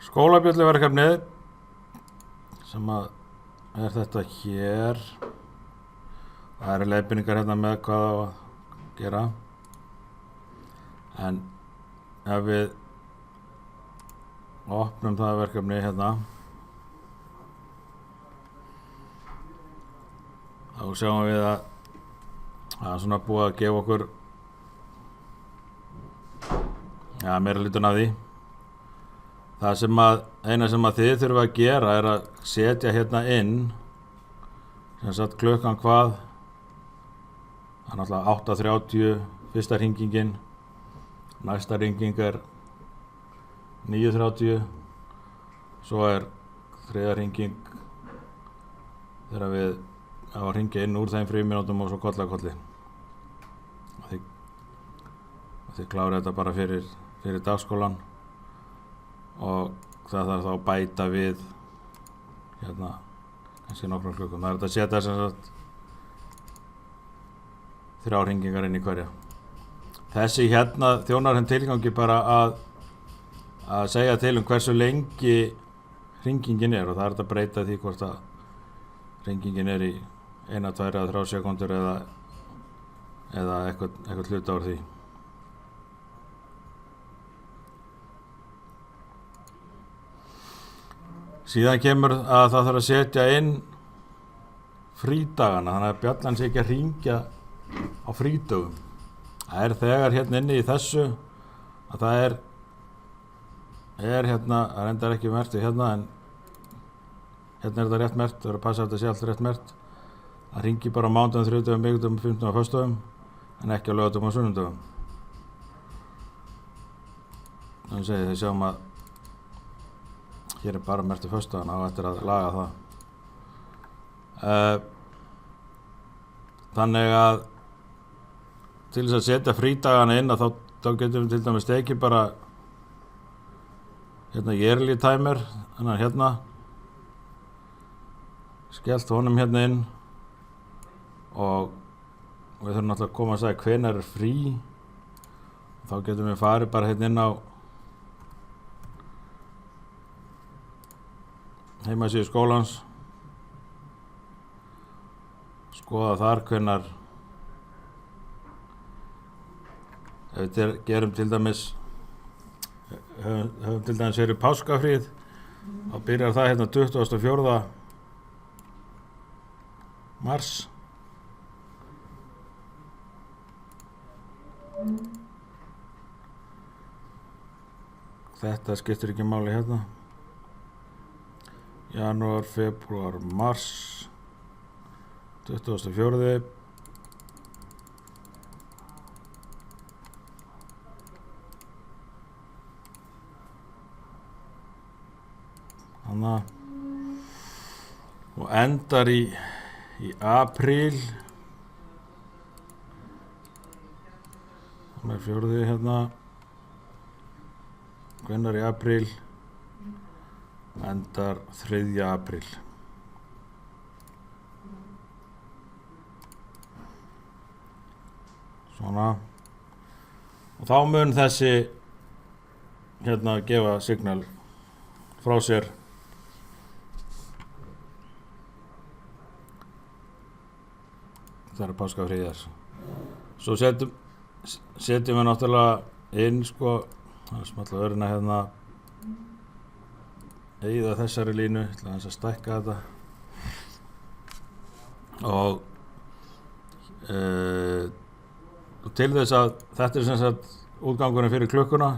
skólabjölluverkefnið sem að er þetta hér. Það eru leiðbeiningar hérna með hvað á að gera. En ef við opnum það verkefni hérna, þá sjáum við að það er svona búið að gefa okkur meira hlutun af því. Það sem að eina sem að þið þurfa að gera er að setja hérna inn sem sagt klukkan hvað. Það er náttúrulega 8:30 fyrsta hringingin, næsta hringing er 9:30, svo er þriðja hringing þegar við á að hringja inn úr þeim frímínútum og svo koll að kolli. Þið klárið þetta bara fyrir dagskólan og það þarf þá að bæta við hérna kannski nokkrum klukkum. Það er þetta að setja sem sagt 3 hringingar inn í hverja. Þessi hérna þjónar þeim tilgangi bara að segja til hversu lengi hringingin er, og það er þetta að breyta því hvort að hringingin er í 1, 2 eða 3 sekúndur eða eitthvað hluta úr því. Síðan kemur að það þarf að setja inn frídagana, þannig að bjallan sé ekki að hringja á frídögum. Það er þegar hérna inni í þessu að það er hérna, það reyndar ekki merkt hérna, en hérna er þetta rétt merkt, það er að passa að þetta sé allt rétt merkt. Það hringi bara á mánudagum, þriðjudögum, miðvikudögum, fimmtudögum og föstudögum, en ekki á laugardögum og sunnudögum. Þannig að þið sjáum að hér er bara merkt föstudagana og eftir að laga það. Þannig að til þess að setja frídagana inn að þá getum við til dæmis tekið bara hérna yearly timer, þannig að hérna skellt honum hérna inn og við þurfum náttúrulega að koma að segja hvenær er frí. Þá getum við farið bara hérna inn á heimasíðu skólans, skoða þar hvenær, ef við gerum til dæmis höfum til dæmis verið páskafríð, þá byrjar það hérna 24. mars. Þetta skiptir ekki máli hérna. Janúar, febrúar, mars, 24. Þannig og endar í apríl. Þannig er 4. hérna. Hvenær í apríl? Endar 3. apríl. Svona. Og þá mun þessi hérna gefa signal frá sér þegar páskafríð er. Svo setjum við náttúrulega inn sko, það er smalla örina hérna, eyða þessari línu, ég ætla að stækka þetta og til þess að þetta er sem sagt útgangurinn fyrir klukkuna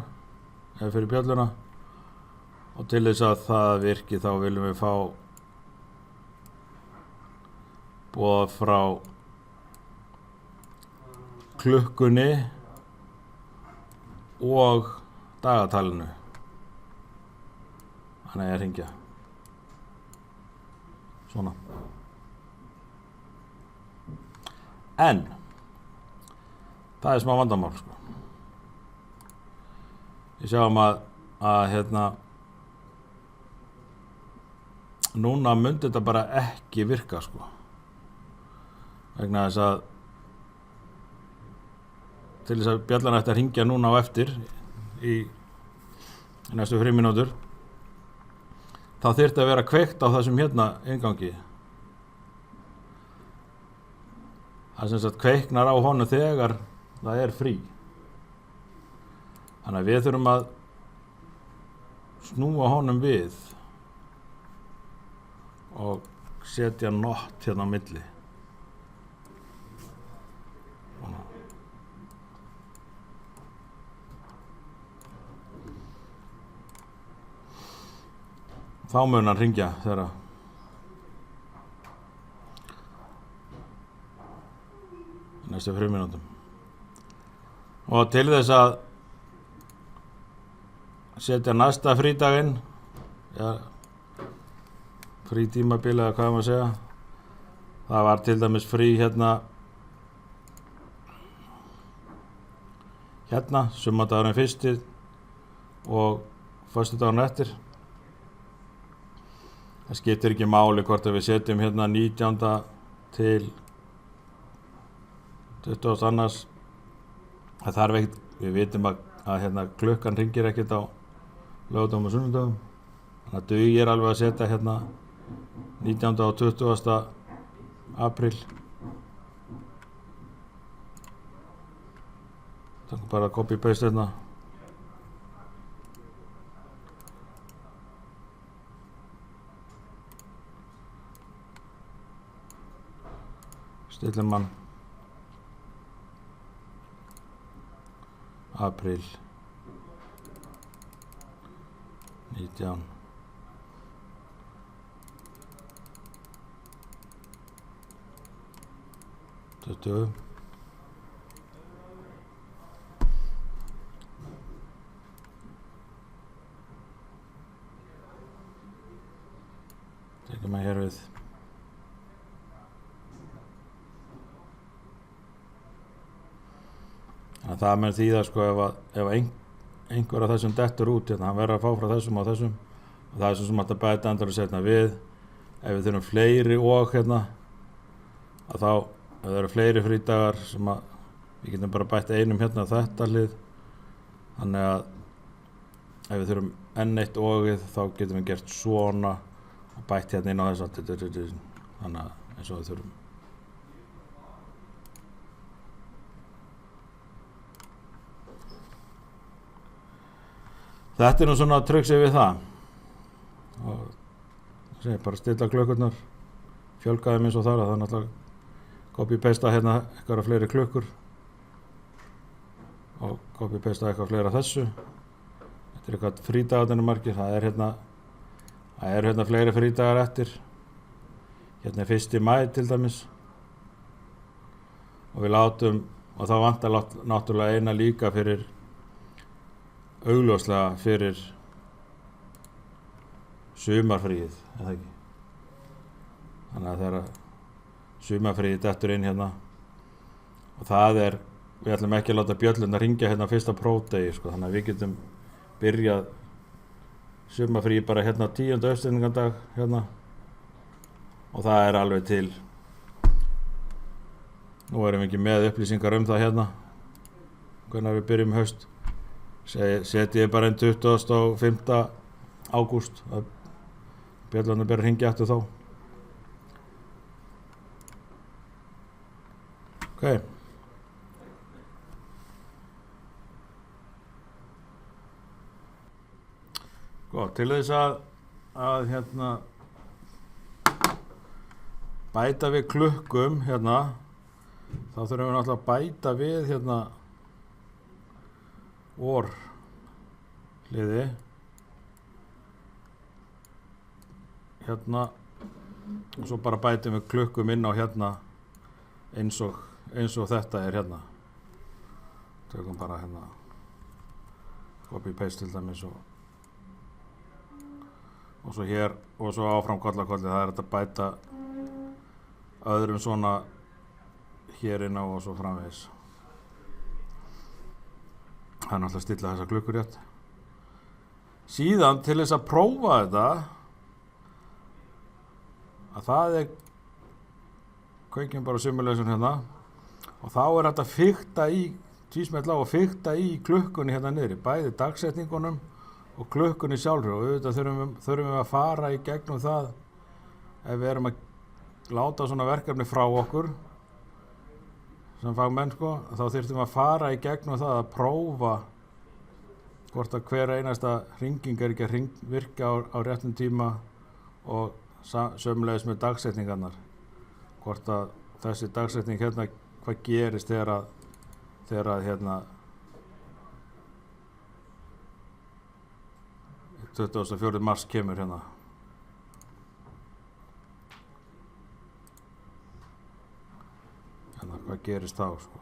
eða fyrir bjölluna, og til þess að það virki þá viljum við fá boð frá klukkunni og dagatalinu. Þannig að ég hringja. Svona. En það er smá vandamál sko. Við sjáum að hérna núna myndi þetta bara ekki virka sko. Vegna þess að til þess að bjallan ætti að hringja núna á eftir í næstu 3 mínútur, þá þyrfti að vera kveikt á þessum hérna inngangi. Það sem sagt kveiknar á honum þegar það er frí. Þannig að við þurfum að snúa honum við og setja not hérna á milli. Þá mun hann hringja þegar næstu 5 mínútum. Og til þess að setja næsta frídaginn, frítímabil eða hvað maður segja, það var til dæmis frí hérna summardagurinn 1. og föstudagurinn eftir. Það skiptir ekki máli hvort að við setjum hérna 19. til 20. annars. Það þarf ekkert, við vitum að hérna klukkan hringir ekkert á laugardögum og sunnudögum. Þannig að dugir alveg að setja hérna 19. og 20. apríl. Það er bara að copy paste hérna. Stillum mann apríl 19 20. Tekum að hér við. Það mun þýða sko ef einhver af þessum dettur út, hann verður að fá frá þessum og þessum, og það er svo sem hægt að bæta endalaust seinna við. Ef við þurfum fleiri og hérna, að þá ef það eru fleiri frídagar sem að við getum bara bætt einum hérna á þetta hlið. Þannig að ef við þurfum enn eitt ogið þá getum við gert svona og bætt hérna inn á þess. Þannig að eins og við þurfum. Þetta er nú svona trixið við það. Og bara stilla klukkurnar, fjölga þeim eins og þar, að það er náttúrulega copy-pasta hérna eitthvað fleiri klukkur og copy-pasta eitthvað fleira þessu. Þetta er eitthvað frídagarnir margir, það er hérna fleiri frídagar eftir. Hérna er 1. maí til dæmis. Og við látum, og þá vantar náttúrulega eina líka fyrir augljóslega fyrir sumarfríið, eða ekki. Þannig að þegar sumarfríið dettur inn hérna, og það er, við ætlum ekki að láta bjöllurnar hringja hérna fyrsta prófdegi, sko, þannig að við getum byrjað sumarfríið bara hérna 10. uppstigningardag hérna, og það er alveg til. Nú erum við ekki með upplýsingar það hérna, hvernig við byrjum haust. Seti ég bara inn 25. ágúst að bjöllarnir byrja að hringja eftir þá. Ok. Góð, til þess að hérna bæta við klukkum hérna, þá þurfum við náttúrulega að bæta við hérna hliði hérna og svo bara bætum við klukkum inn á hérna eins og þetta er hérna. Tökum bara hérna copy paste til dæmis og svo hér og svo áfram kollakolli. Það er þetta að bæta öðrum svona hér inn á og svo framvegis. Það er náttúrulega að stilla þessa klukkur rétt. Síðan til þess að prófa þetta, að það er, kveikjum bara simulation hérna, og þá er þetta að fikta í, tvísmetla og fikta í klukkunni hérna niðri, bæði dagsetningunum og klukkunni sjálfur, og auðvitað þurfum við að fara í gegnum það ef við erum að láta svona verkefni frá okkur sem fagmenn sko, þá þurfum við að fara í gegnum það að prófa hvort að hver einasta hringing ekki að virka á réttum tíma og sömulegis með dagsetningarnar, hvort að þessi dagsetning hérna, hvað gerist þegar að hérna 24. mars kemur hérna. Hérna, hvað gerist þá sko.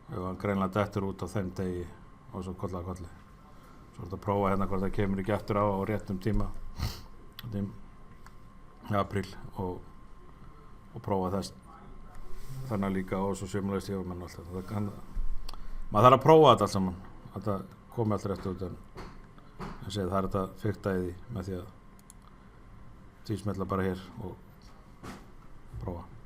Ef hann greinlega dettur út á þeim degi og svo kolli. Svo er þetta að prófa hérna hvort það kemur ekki eftir á réttum tíma í apríl og prófa þess þannig líka og svo sömulegis yfirmenn og allt þetta. Maður þarf að prófa þetta allt saman. Þetta komi alltaf rétt út en ég segi það er þetta fikta í því með því að tvísmetla bara hér og prófa.